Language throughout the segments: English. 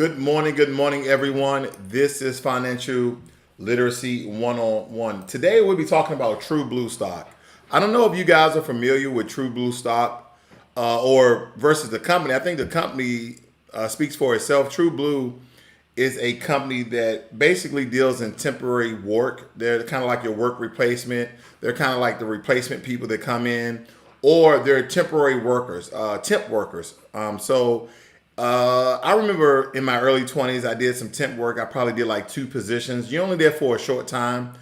Good morning, everyone. This is Financial Literacy 101. Today, we'll be talking about Trueblue Stock. I don't know if you guys are familiar with Trueblue Stock or versus the company. I think the company speaks for itself. Trueblue is a company that basically deals in temporary work. They're kind of like your work replacement. They're kind of like the replacement people that come in, or they're temporary workers, temp workers. I remember in my early 20s, I did some temp work. I probably did like 2 positions. You're only there for a short time.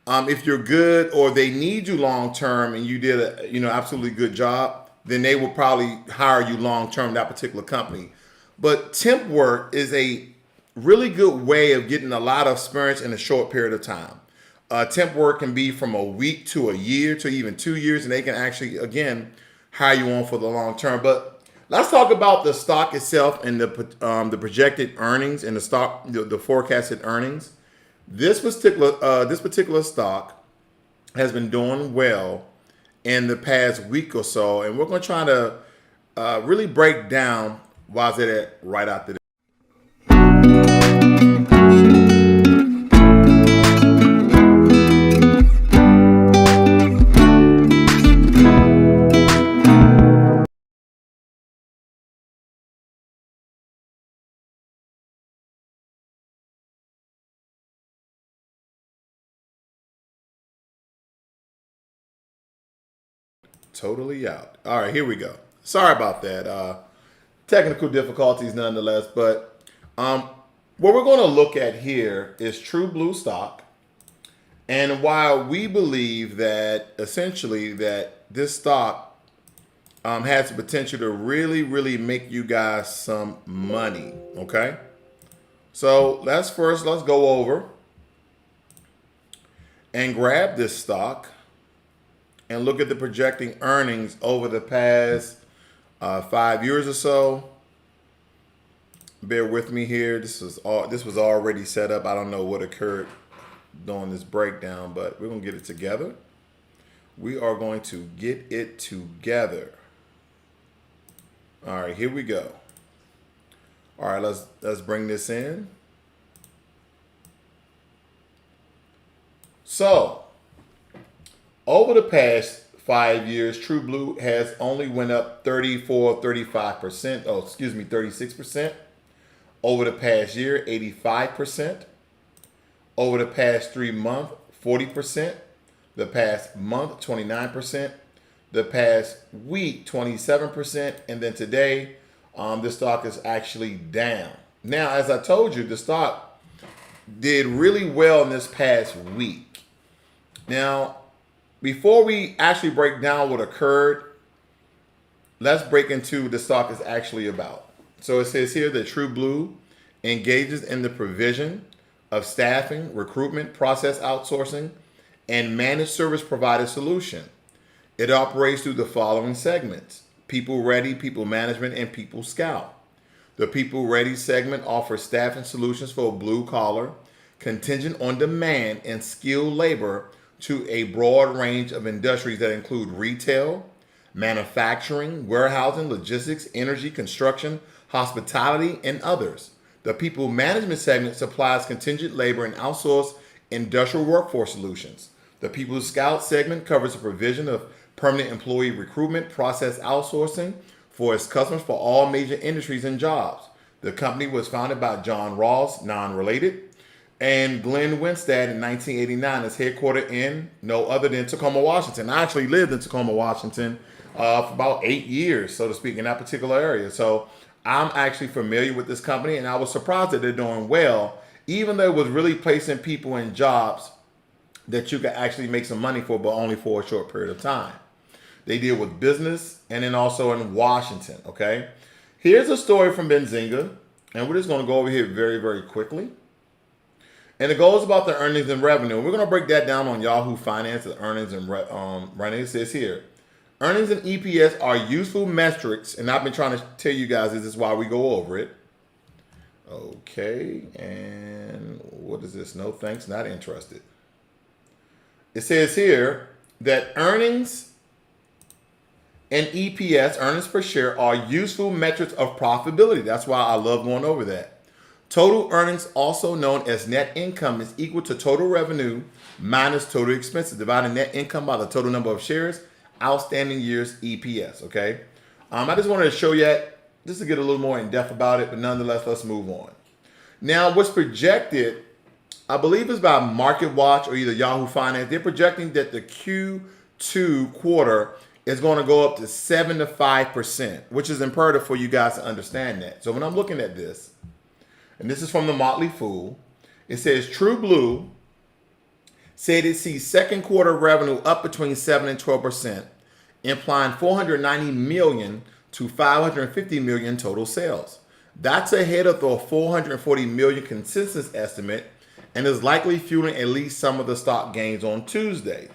If you're good or they need you long term and you did a absolutely good job, then they will probably hire you long term, that particular company. But temp work is a really good way of getting a lot of experience in a short period of time. Temp work can be from a week to a year to even 2 years, and they can actually, again, hire you on for the long term. But let's talk about the stock itself and the projected earnings and the forecasted earnings. This particular stock has been doing well in the past week or so, and we're going to try to really break down why is it at right after this. Totally out. All right, here we go. Sorry about that. Technical difficulties nonetheless, but what we're going to look at here is Trueblue stock, and why we believe that essentially that this stock has the potential to really, really make you guys some money. Okay, so let's go over and grab this stock and look at the projecting earnings over the past 5 years or so. Bear with me here. This was already set up. I don't know what occurred during this breakdown, but we're gonna get it together. We are going to get it together. All right, here we go. All right, let's bring this in. So, over the past 5 years, Trueblue has only went up 35%. Oh, excuse me, 36%. Over the past year, 85%. Over the past 3 months, 40%. The past month, 29%. The past week, 27%. And then today, the stock is actually down. Now, as I told you, the stock did really well in this past week. Now, before we actually break down what occurred, let's break into the stock is actually about. So it says here that Trueblue engages in the provision of staffing, recruitment, process outsourcing, and managed service provider solution. It operates through the following segments: PeopleReady, PeopleManagement, and PeopleScout. The PeopleReady segment offers staffing solutions for blue collar, contingent on demand, and skilled labor to a broad range of industries that include retail, manufacturing, warehousing, logistics, energy, construction, hospitality, and others. The People Management segment supplies contingent labor and outsourced industrial workforce solutions. The People Scout segment covers the provision of permanent employee recruitment, process outsourcing for its customers for all major industries and jobs. The company was founded by John Ross, non-related, and Glenn Winstad in 1989. Is headquartered in no other than Tacoma, Washington. I actually lived in Tacoma, Washington for about 8 years, so to speak, in that particular area. So I'm actually familiar with this company, and I was surprised that they're doing well, even though it was really placing people in jobs that you could actually make some money for, but only for a short period of time. They deal with business and then also in Washington, okay? Here's a story from Benzinga, and we're just going to go over here very, very quickly. And it goes about the earnings and revenue. We're going to break that down on Yahoo Finance, the earnings and revenue. It says here, earnings and EPS are useful metrics, and I've been trying to tell you guys this is why we go over it. Okay, and what is this? No thanks, not interested. It says here that earnings and EPS, earnings per share, are useful metrics of profitability. That's why I love going over that. Total earnings, also known as net income, is equal to total revenue minus total expenses, dividing net income by the total number of shares, outstanding years, EPS, okay? I just wanted to show you that, just to get a little more in depth about it, but nonetheless, let's move on. Now, what's projected, I believe it's by Market Watch or either Yahoo Finance, they're projecting that the Q2 quarter is going to go up to 7 to 5%, which is imperative for you guys to understand that. So when I'm looking at this, and this is from the Motley Fool, it says Trueblue said it sees second quarter revenue up between 7 and 12%, implying 490 million to 550 million total sales. That's ahead of the 440 million consensus estimate and is likely fueling at least some of the stock gains on Tuesdays.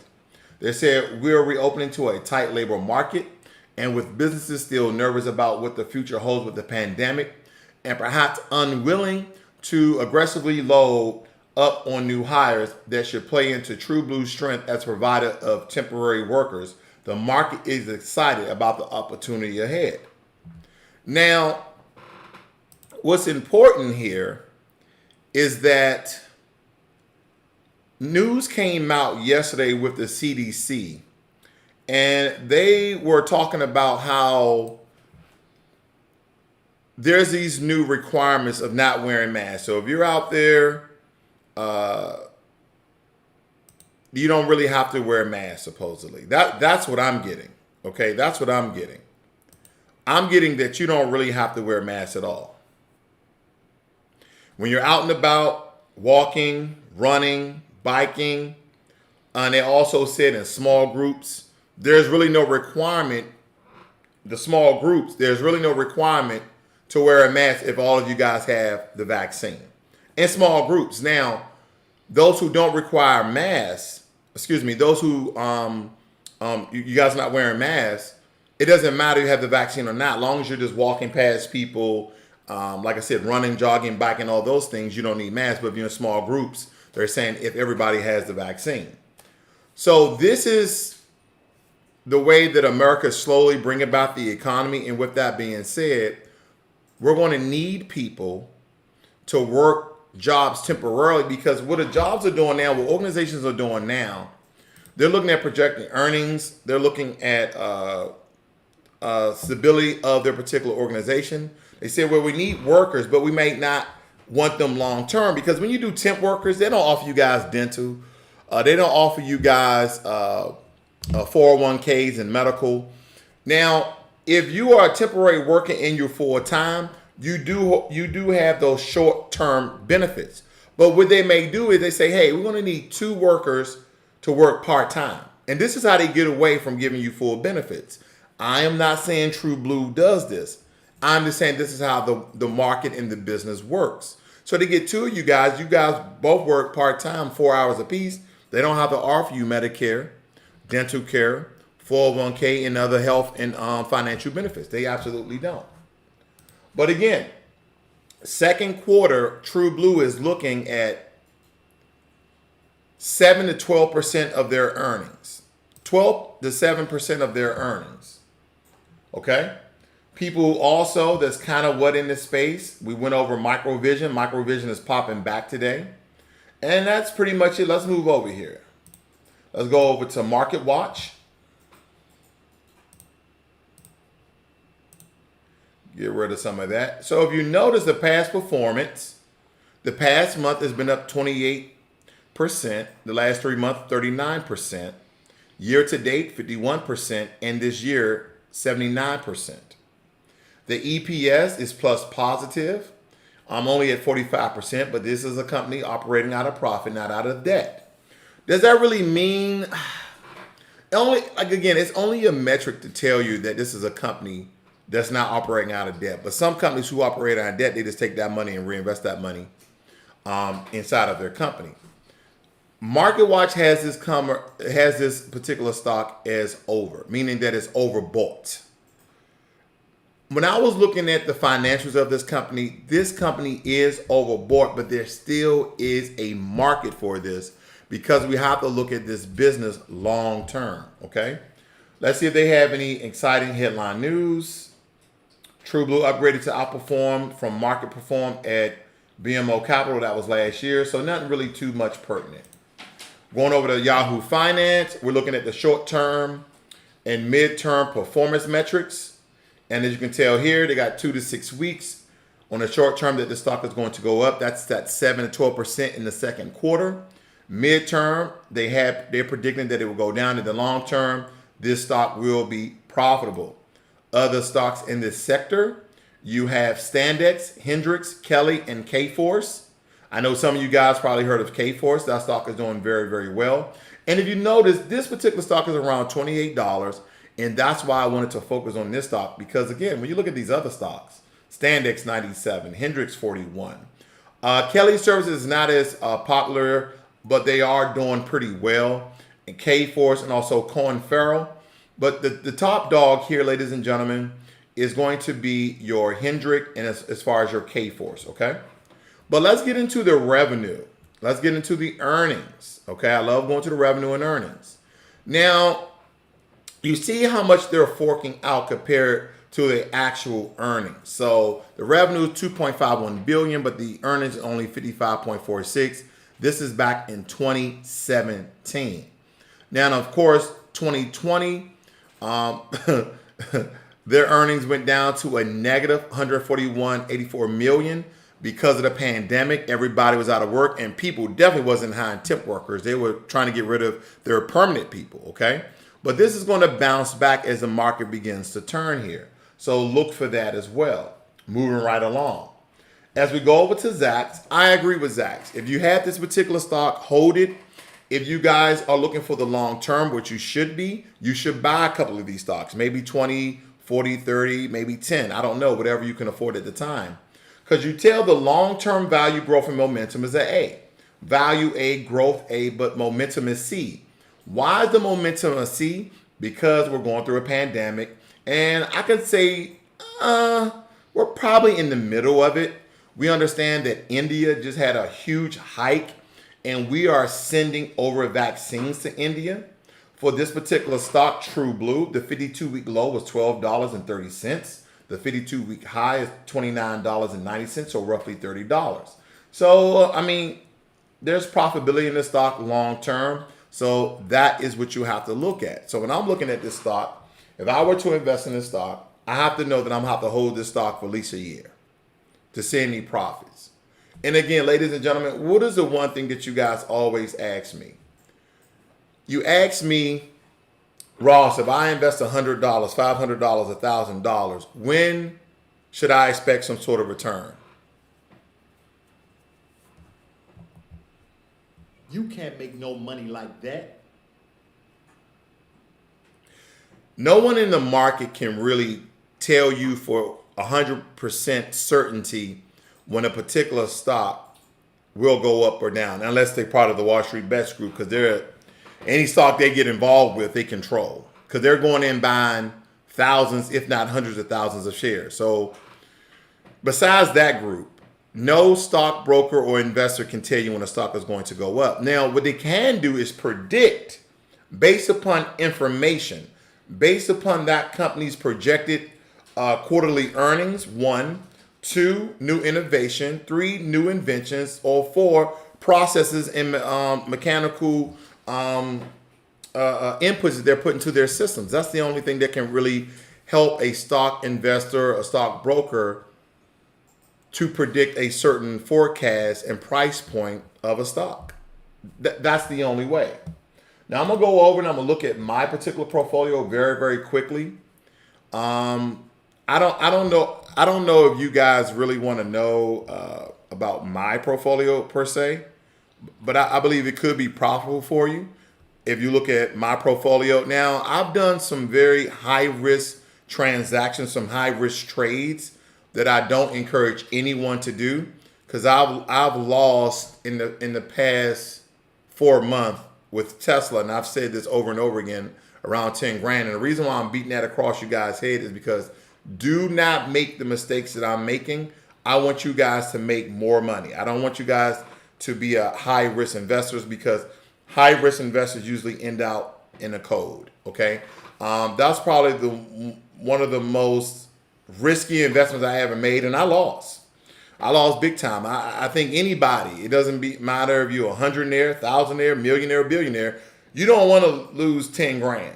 They said we're reopening to a tight labor market, and with businesses still nervous about what the future holds with the pandemic and perhaps unwilling to aggressively load up on new hires that should play into Trueblue's strength as a provider of temporary workers, the market is excited about the opportunity ahead. Now, what's important here is that news came out yesterday with the CDC, and they were talking about how there's these new requirements of not wearing masks. So if you're out there, you don't really have to wear a mask, supposedly. That's what I'm getting. Okay, that's what I'm getting. I'm getting that you don't really have to wear a mask at all. When you're out and about, walking, running, biking, and they also said in small groups, there's really no requirement, the small groups, there's really no requirement to wear a mask if all of you guys have the vaccine. In small groups. Now, those who don't require masks, those who you guys not wearing masks, it doesn't matter if you have the vaccine or not. As long as you're just walking past people, like I said, running, jogging, biking, all those things, you don't need masks. But if you're in small groups, they're saying if everybody has the vaccine. So this is the way that America slowly bring about the economy. And with that being said, we're going to need people to work jobs temporarily, because what the jobs are doing now, what organizations are doing now, they're looking at projecting earnings. They're looking at stability of their particular organization. They say, well, we need workers, but we may not want them long term, because when you do temp workers, they don't offer you guys dental. They don't offer you guys 401ks and medical. Now, if you are a temporary worker in your full time, you do have those short-term benefits. But what they may do is they say, hey, we're going to need 2 workers to work part-time. And this is how they get away from giving you full benefits. I am not saying Trueblue does this. I'm just saying this is how the market and the business works. So to get 2 of you guys both work part-time, 4 hours apiece. They don't have to offer you Medicare, dental care, 401k, and other health and financial benefits. They absolutely don't. But again, second quarter, Trueblue is looking at 7 to 12% of their earnings. 12 to 7% of their earnings. Okay? People also, that's kind of what in this space. We went over Microvision. Microvision is popping back today. And that's pretty much it. Let's move over here. Let's go over to Market Watch. Get rid of some of that. So if you notice the past performance, the past month has been up 28%. The last 3 months, 39%. Year to date, 51%. And this year, 79%. The EPS is plus positive. I'm only at 45%, but this is a company operating out of profit, not out of debt. Does that really mean? It's only a metric to tell you that this is a company that's not operating out of debt. But some companies who operate out of debt, they just take that money and reinvest that money inside of their company. MarketWatch has this particular stock as over, meaning that it's overbought. When I was looking at the financials of this company is overbought, but there still is a market for this, because we have to look at this business long term. Okay, let's see if they have any exciting headline news. Trueblue upgraded to outperform from market perform at BMO Capital, that was last year. So nothing really too much pertinent. Going over to Yahoo Finance, we're looking at the short-term and mid-term performance metrics. And as you can tell here, they got 2 to 6 weeks on the short term that the stock is going to go up. That's that 7 to 12% in the second quarter. Mid-term, they're predicting that it will go down. In the long term, this stock will be profitable. Other stocks in this sector, you have Standex, Hendrix, Kelly, and Kforce. I know some of you guys probably heard of Kforce. That stock is doing very, very well. And if you notice, this particular stock is around $28, and that's why I wanted to focus on this stock, because again, when you look at these other stocks, Standex 97, Hendrix 41. Kelly Services is not as popular, but they are doing pretty well. And Kforce and also Cohen Farrell. But the top dog here, ladies and gentlemen, is going to be your Hendrix and as far as your Kforce, okay? But let's get into the revenue. Let's get into the earnings, okay? I love going to the revenue and earnings. Now, you see how much they're forking out compared to the actual earnings. So the revenue is $2.51 billion, but the earnings is only $55.46. This is back in 2017. Now, of course, 2020, their earnings went down to a negative $141.84 million because of the pandemic. Everybody was out of work, and people definitely wasn't hiring temp workers. They were trying to get rid of their permanent people, okay? But this is going to bounce back as the market begins to turn here. So look for that as well. Moving right along. As we go over to Zacks, I agree with Zacks. If you have this particular stock, hold it. If you guys are looking for the long term, which you should be, you should buy a couple of these stocks. Maybe 20, 40, 30, maybe 10. I don't know, whatever you can afford at the time. Because you tell the long-term value, growth, and momentum is an A. Value A, growth A, but momentum is C. Why is the momentum a C? Because we're going through a pandemic. And I could say we're probably in the middle of it. We understand that India just had a huge hike, and we are sending over vaccines to India. For this particular stock, Trueblue, the 52-week low was $12.30. The 52-week high is $29.90, so roughly $30. So, I mean, there's profitability in this stock long term. So that is what you have to look at. So when I'm looking at this stock, if I were to invest in this stock, I have to know that I'm going to have to hold this stock for at least a year to see any profits. And again, ladies and gentlemen, what is the one thing that you guys always ask me? You ask me, Ross, if I invest $100, $500, $1,000, when should I expect some sort of return? You can't make no money like that. No one in the market can really tell you for 100% certainty when a particular stock will go up or down, unless they're part of the Wall Street Bets group, because any stock they get involved with, they control, because they're going in buying thousands, if not hundreds of thousands of shares. So besides that group, no stockbroker or investor can tell you when a stock is going to go up. Now, what they can do is predict based upon information, based upon that company's projected quarterly earnings, 1, 2, new innovation, 3, new inventions, or 4, processes and mechanical inputs that they're putting to their systems. That's the only thing that can really help a stock investor, a stock broker, to predict a certain forecast and price point of a stock. That's the only way. Now I'm gonna go over and I'm gonna look at my particular portfolio very, very quickly. I don't know if you guys really want to know about my portfolio per se, but I believe it could be profitable for you if you look at my portfolio. Now, I've done some very high risk transactions, some high risk trades that I don't encourage anyone to do, because I've lost in the past 4 months with Tesla, and I've said this over and over again, around 10 grand. And the reason why I'm beating that across you guys' head is because do not make the mistakes that I'm making. I want you guys to make more money. I don't want you guys to be high risk investors, because high risk investors usually end out in a code. Okay, that's probably one of the most risky investments I ever made, and I lost. I lost big time. I think anybody, it doesn't matter if you're a hundredaire, thousandaire, millionaire, billionaire, you don't want to lose 10 grand.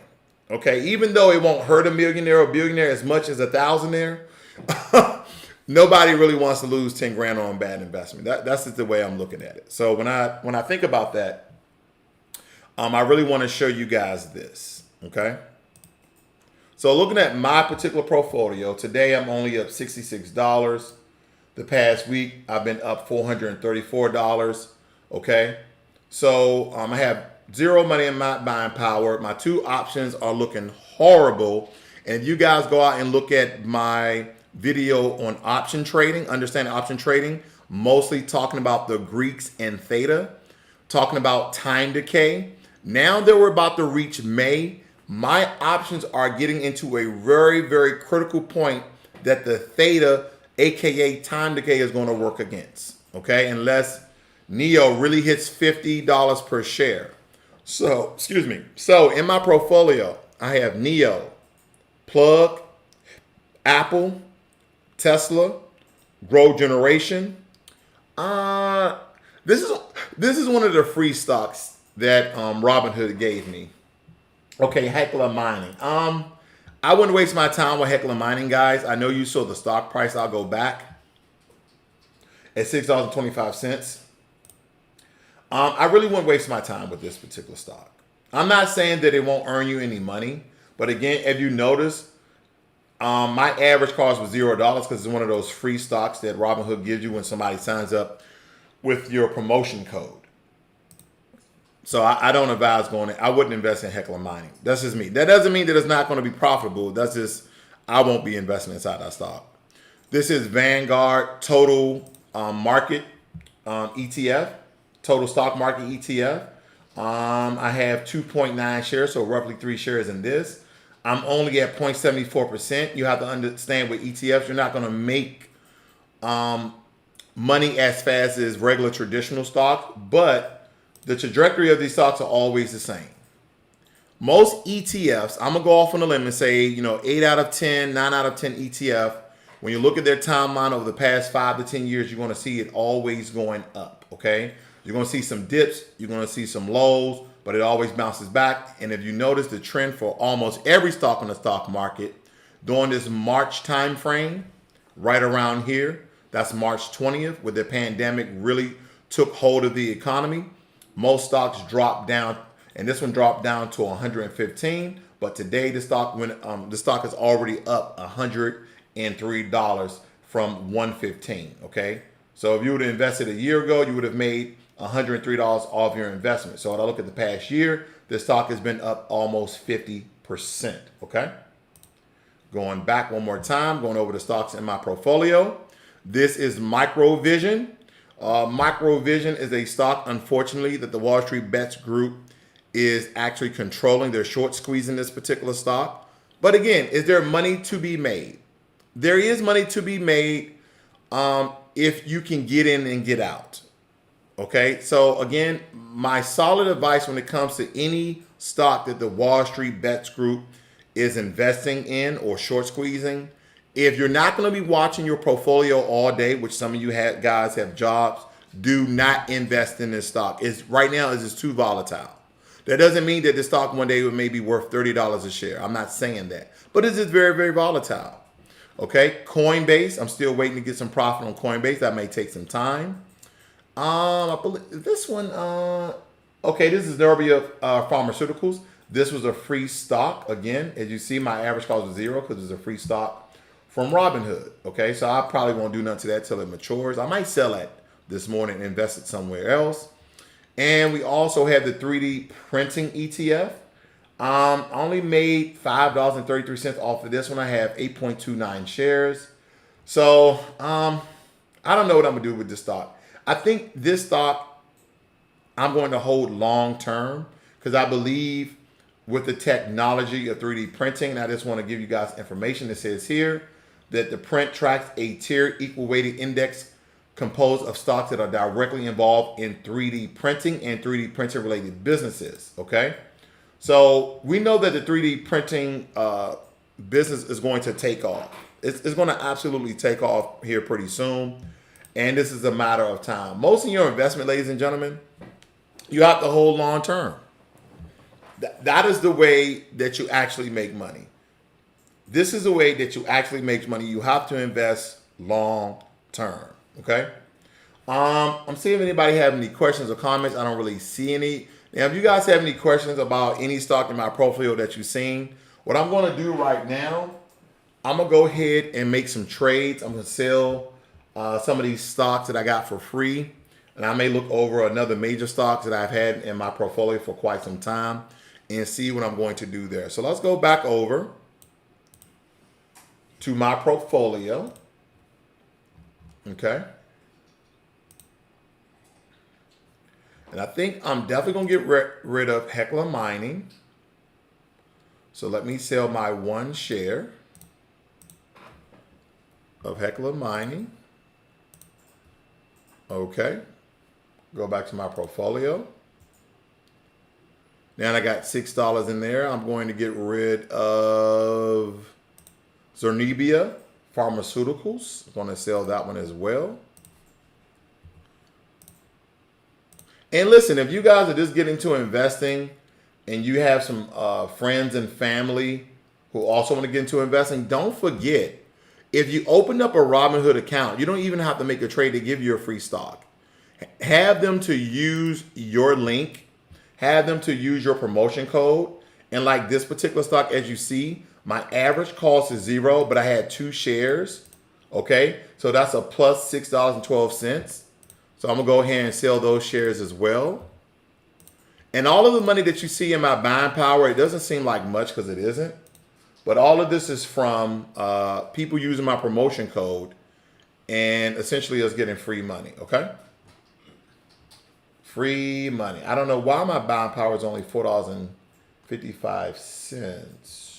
Okay, even though it won't hurt a millionaire or billionaire as much as a thousandaire, nobody really wants to lose 10 grand on bad investment. That's just the way I'm looking at it. So when I think about that, I really want to show you guys this. Okay. So looking at my particular portfolio, today I'm only up $66. The past week I've been up $434. Okay. So I have zero money in my buying power. My two options are looking horrible. And if you guys go out and look at my video on option trading, understanding option trading, mostly talking about the Greeks and theta, talking about time decay. Now that we're about to reach May, my options are getting into a very, very critical point that the theta, aka time decay, is going to work against. Okay, unless NEO really hits $50 per share. So, excuse me. So in my portfolio, I have NEO, Plug, Apple, Tesla, Grow Generation. This is one of the free stocks that Robinhood gave me. Okay, Heckler Mining. I wouldn't waste my time with Heckler Mining, guys. I know you saw the stock price. I'll go back at $6.25. I really wouldn't waste my time with this particular stock. I'm not saying that it won't earn you any money, but again, if you notice, my average cost was $0 because it's one of those free stocks that Robinhood gives you when somebody signs up with your promotion code. So I don't advise going in. I wouldn't invest in Heckler Mining. That's just me. That doesn't mean that it's not going to be profitable. That's just, I won't be investing inside that stock. This is Vanguard Total Market ETF, Total Stock Market ETF. I have 2.9 shares, so roughly 3 shares in this. I'm only at 0.74%. You have to understand with ETFs, you're not going to make money as fast as regular traditional stock, but the trajectory of these stocks are always the same. Most ETFs, I'm going to go off on a limb and say, 8 out of 10, 9 out of 10 ETF, when you look at their timeline over the past 5 to 10 years, you're going to see it always going up, okay? You're going to see some dips, you're going to see some lows, but it always bounces back. And if you notice the trend for almost every stock on the stock market during this March time frame, right around here, that's March 20th, where the pandemic really took hold of the economy, most stocks dropped down, and this one dropped down to 115. But today the stock the stock is already up $103 from 115. Okay, so if you would have invested a year ago, you would have made $103 off your investment. So when I look at the past year, the stock has been up almost 50%. Okay, going back one more time, going over the stocks in my portfolio. This is Microvision. Microvision is a stock, unfortunately, that the Wall Street Bets Group is actually controlling. They're short squeezing this particular stock. But again, is there money to be made? There is money to be made if you can get in and get out. Okay, so again, my solid advice when it comes to any stock that the Wall Street Bets Group is investing in or short squeezing, if you're not going to be watching your portfolio all day, which some of you guys have jobs, do not invest in this stock. Right now it's just too volatile. That doesn't mean that the stock one day may be worth $30 a share. I'm not saying that, but it's just very, very volatile. Okay, Coinbase. I'm still waiting to get some profit on Coinbase. That may take some time. I believe this one. Okay, this is Nerbia Pharmaceuticals. This was a free stock. Again, as you see, my average cost was 0 because it's a free stock from Robinhood. Okay, so I probably won't do nothing to that till it matures. I might sell it this morning and invest it somewhere else. And we also have the 3D printing ETF. I only made $5.33 off of this one. I have 8.29 shares. So I don't know what I'm gonna do with this stock. I think this stock I'm going to hold long term because I believe with the technology of 3D printing. And I just want to give you guys information that says here that the print tracks a tiered equal weighted index composed of stocks that are directly involved in 3D printing and 3D printer related businesses. Okay. So we know that the 3D printing business is going to take off. It's going to absolutely take off here pretty soon. And this is a matter of time. Most of your investment, ladies and gentlemen, you have to hold long term. That is the way that you actually make money. This is the way that you actually make money. You have to invest long term. Okay. I'm seeing if anybody have any questions or comments. I don't really see any. Now, if you guys have any questions about any stock in my portfolio that you've seen, what I'm going to do right now, I'm going to go ahead and make some trades. I'm going to sell some of these stocks that I got for free. And I may look over another major stocks that I've had in my portfolio for quite some time and see what I'm going to do there. So let's go back over to my portfolio. Okay. And I think I'm definitely going to get rid of Heckler Mining. So let me sell my one share of Heckler Mining. Okay. Go back to my portfolio. Now I got $6 in there. I'm going to get rid of Zernebia Pharmaceuticals. I'm going to sell that one as well. And listen, if you guys are just getting into investing and you have some friends and family who also want to get into investing, don't forget, if you open up a Robinhood account, you don't even have to make a trade to give you a free stock. Have them to use your link, have them to use your promotion code. And like this particular stock, as you see, my average cost is $0, but I had 2 shares. Okay, so that's a plus $6.12. So I'm going to go ahead and sell those shares as well. And all of the money that you see in my buying power, it doesn't seem like much because it isn't. But all of this is from people using my promotion code and essentially us getting free money, okay? Free money. I don't know why my buying power is only $4.55.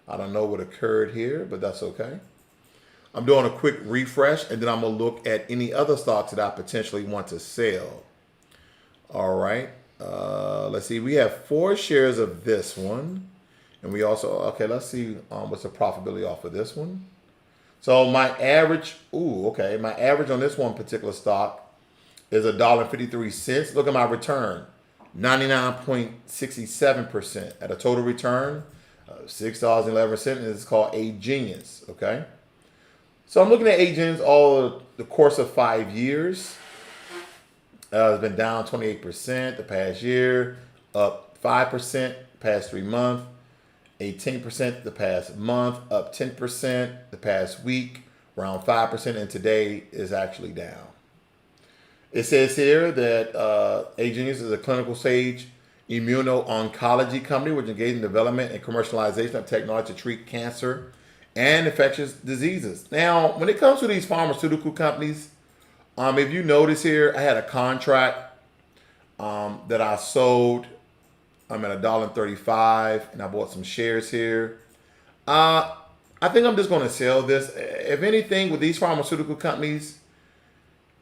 I don't know what occurred here, but that's okay. I'm doing a quick refresh, and then I'm going to look at any other stocks that I potentially want to sell. All right. Let's see. We have 4 shares of this one. And we also, okay, let's see what's the profitability off of this one. So my average, my average on this one particular stock is $1.53. Look at my return, 99.67% at a total return of $6.11. And it's called A Genius, okay? So I'm looking at A Genius all the course of 5 years. It's been down 28% the past year, up 5% past 3 months, 18% the past month, up 10% the past week, around 5%, and today is actually down. It says here that A Genius is a clinical stage immuno-oncology company which engages in development and commercialization of technology to treat cancer and infectious diseases. Now, when it comes to these pharmaceutical companies, if you notice here, I had a contract that I sold. I'm at $1.35, and I bought some shares here. I think I'm just going to sell this. If anything, with these pharmaceutical companies,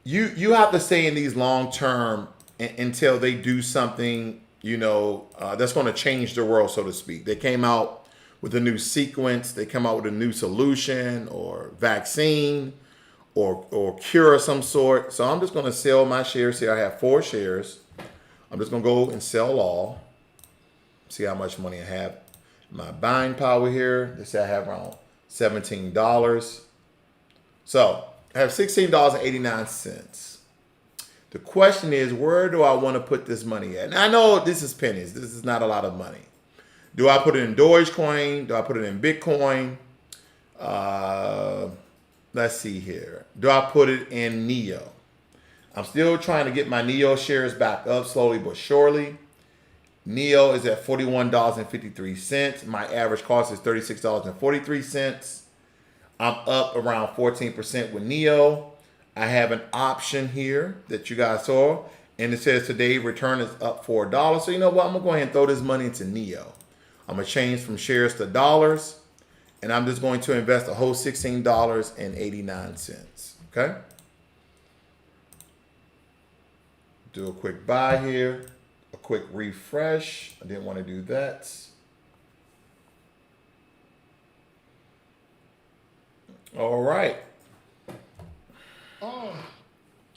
you have to stay in these long term until they do something, that's going to change the world, so to speak. They came out with a new sequence. They come out with a new solution or vaccine or cure of some sort. So I'm just going to sell my shares here. I have 4 shares. I'm just going to go and sell all. See how much money I have. My buying power here, they say I have around $17. So I have $16.89. The question is, where do I want to put this money at? Now I know this is pennies. This is not a lot of money. Do I put it in Dogecoin? Do I put it in Bitcoin? Let's see here. Do I put it in NEO? I'm still trying to get my NEO shares back up slowly but surely. NEO is at $41.53. My average cost is $36.43. I'm up around 14% with NEO. I have an option here that you guys saw, and it says today return is up $4. So you know what? I'm going to go ahead and throw this money into NEO. I'm going to change from shares to dollars. And I'm just going to invest a whole $16.89. Okay. Do a quick buy here, a quick refresh. I didn't want to do that. All right.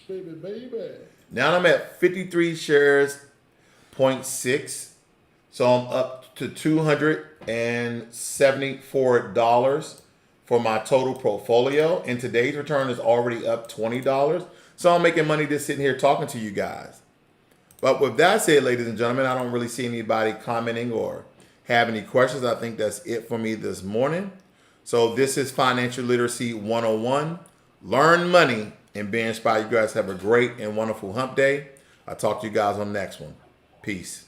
Baby. Now I'm at 53 shares, 0.6. So I'm up to $274 for my total portfolio. And today's return is already up $20. So I'm making money just sitting here talking to you guys. But with that said, ladies and gentlemen, I don't really see anybody commenting or have any questions. I think that's it for me this morning. So this is Financial Literacy 101. Learn money and be inspired. You guys have a great and wonderful hump day. I'll talk to you guys on the next one. Peace.